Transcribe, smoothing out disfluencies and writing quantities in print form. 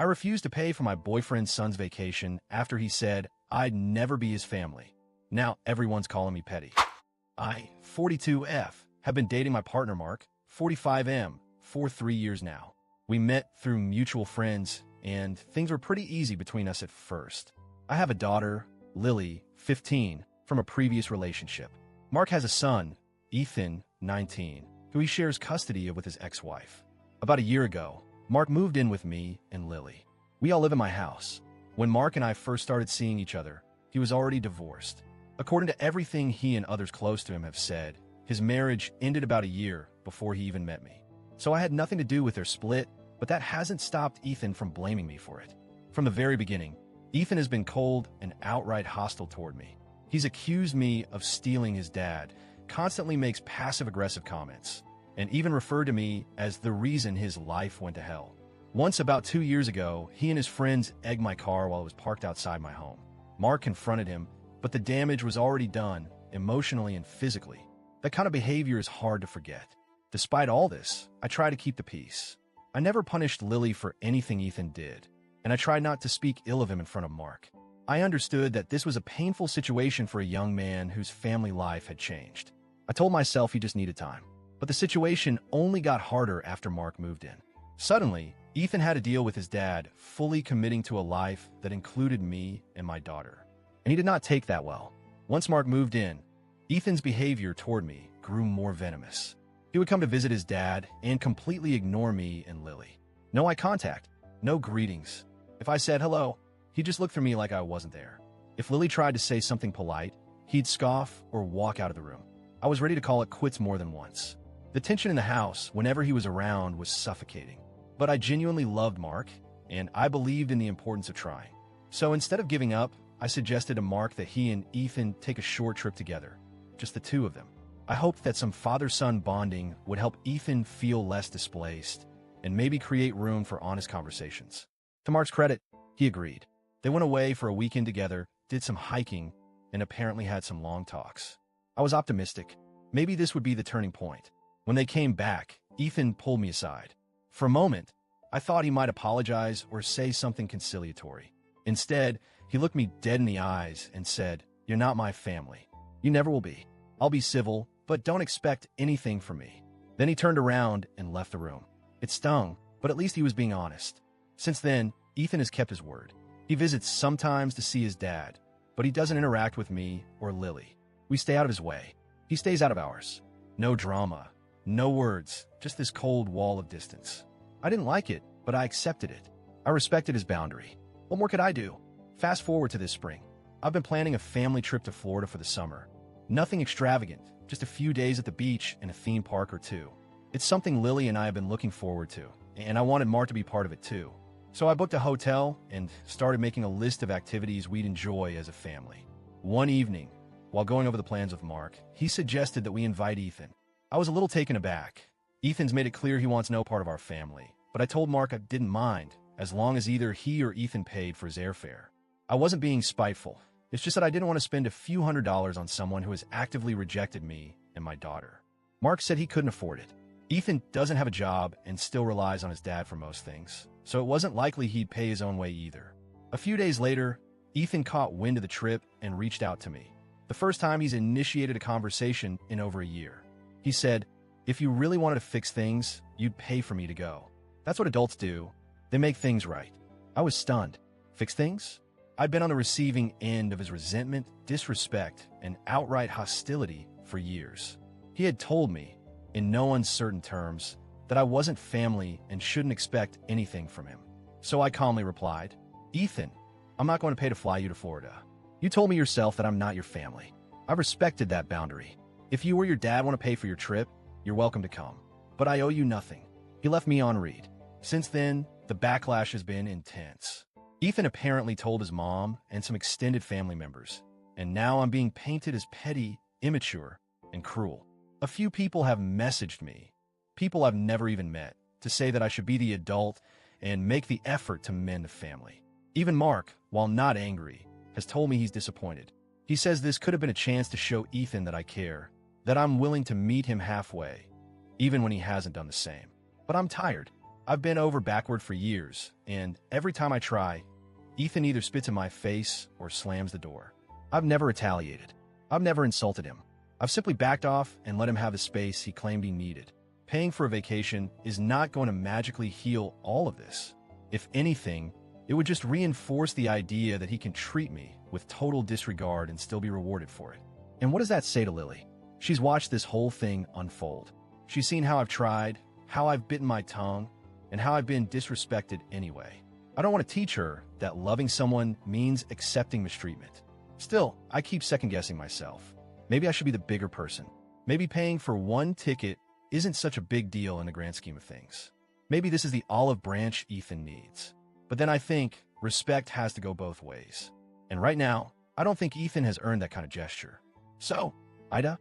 I refused to pay for my boyfriend's son's vacation after he said I'd never be his family. Now everyone's calling me petty. I, 42F, have been dating my partner Mark, 45M, for 3 years now. We met through mutual friends, and things were pretty easy between us at first. I have a daughter, Lily, 15, from a previous relationship. Mark has a son, Ethan, 19, who he shares custody of with his ex-wife. About a year ago, Mark moved in with me and Lily. We all live in my house. When Mark and I first started seeing each other, he was already divorced. According to everything he and others close to him have said, his marriage ended about a year before he even met me. So I had nothing to do with their split, but that hasn't stopped Ethan from blaming me for it. From the very beginning, Ethan has been cold and outright hostile toward me. He's accused me of stealing his dad, constantly makes passive-aggressive comments, and even referred to me as the reason his life went to hell. Once, about 2 years ago, he and his friends egged my car while it was parked outside my home. Mark confronted him, but the damage was already done, emotionally and physically. That kind of behavior is hard to forget. Despite all this, I try to keep the peace. I never punished Lily for anything Ethan did, and I tried not to speak ill of him in front of Mark. I understood that this was a painful situation for a young man whose family life had changed. I told myself he just needed time. But the situation only got harder after Mark moved in. Suddenly, Ethan had to deal with his dad fully committing to a life that included me and my daughter. And he did not take that well. Once Mark moved in, Ethan's behavior toward me grew more venomous. He would come to visit his dad and completely ignore me and Lily. No eye contact, no greetings. If I said hello, he'd just look through me like I wasn't there. If Lily tried to say something polite, he'd scoff or walk out of the room. I was ready to call it quits more than once. The tension in the house, whenever he was around, was suffocating. But I genuinely loved Mark, and I believed in the importance of trying. So instead of giving up, I suggested to Mark that he and Ethan take a short trip together, just the two of them. I hoped that some father-son bonding would help Ethan feel less displaced and maybe create room for honest conversations. To Mark's credit, he agreed. They went away for a weekend together, did some hiking, and apparently had some long talks. I was optimistic. Maybe this would be the turning point. When they came back, Ethan pulled me aside. For a moment, I thought he might apologize or say something conciliatory. Instead, he looked me dead in the eyes and said, "You're not my family. You never will be. I'll be civil, but don't expect anything from me." Then he turned around and left the room. It stung, but at least he was being honest. Since then, Ethan has kept his word. He visits sometimes to see his dad, but he doesn't interact with me or Lily. We stay out of his way. He stays out of ours. No drama. No words, just this cold wall of distance. I didn't like it, but I accepted it. I respected his boundary. What more could I do? Fast forward to this spring. I've been planning a family trip to Florida for the summer. Nothing extravagant, just a few days at the beach and a theme park or two. It's something Lily and I have been looking forward to, and I wanted Mark to be part of it too. So I booked a hotel and started making a list of activities we'd enjoy as a family. One evening, while going over the plans with Mark, he suggested that we invite Ethan. I was a little taken aback. Ethan's made it clear he wants no part of our family, but I told Mark I didn't mind, as long as either he or Ethan paid for his airfare. I wasn't being spiteful. It's just that I didn't want to spend a few $100s on someone who has actively rejected me and my daughter. Mark said he couldn't afford it. Ethan doesn't have a job and still relies on his dad for most things, so it wasn't likely he'd pay his own way either. A few days later, Ethan caught wind of the trip and reached out to me. The first time he's initiated a conversation in over a year. He said, "If you really wanted to fix things, you'd pay for me to go." That's what adults do. They make things right. I was stunned. Fix things? I'd been on the receiving end of his resentment, disrespect, and outright hostility for years. He had told me, in no uncertain terms, that I wasn't family and shouldn't expect anything from him. So I calmly replied, "Ethan, I'm not going to pay to fly you to Florida. You told me yourself that I'm not your family. I respected that boundary. If you or your dad want to pay for your trip, you're welcome to come. But I owe you nothing." He left me on read. Since then, the backlash has been intense. Ethan apparently told his mom and some extended family members, and now I'm being painted as petty, immature, and cruel. A few people have messaged me, people I've never even met, to say that I should be the adult and make the effort to mend the family. Even Mark, while not angry, has told me he's disappointed. He says this could have been a chance to show Ethan that I care, that I'm willing to meet him halfway, even when he hasn't done the same. But I'm tired. I've been over backward for years, and every time I try, Ethan either spits in my face or slams the door. I've never retaliated. I've never insulted him. I've simply backed off and let him have the space he claimed he needed. Paying for a vacation is not going to magically heal all of this. If anything, it would just reinforce the idea that he can treat me with total disregard and still be rewarded for it. And what does that say to Lily? She's watched this whole thing unfold. She's seen how I've tried, how I've bitten my tongue, and how I've been disrespected anyway. I don't want to teach her that loving someone means accepting mistreatment. Still, I keep second-guessing myself. Maybe I should be the bigger person. Maybe paying for one ticket isn't such a big deal in the grand scheme of things. Maybe this is the olive branch Ethan needs. But then I think respect has to go both ways. And right now, I don't think Ethan has earned that kind of gesture. So, Ida,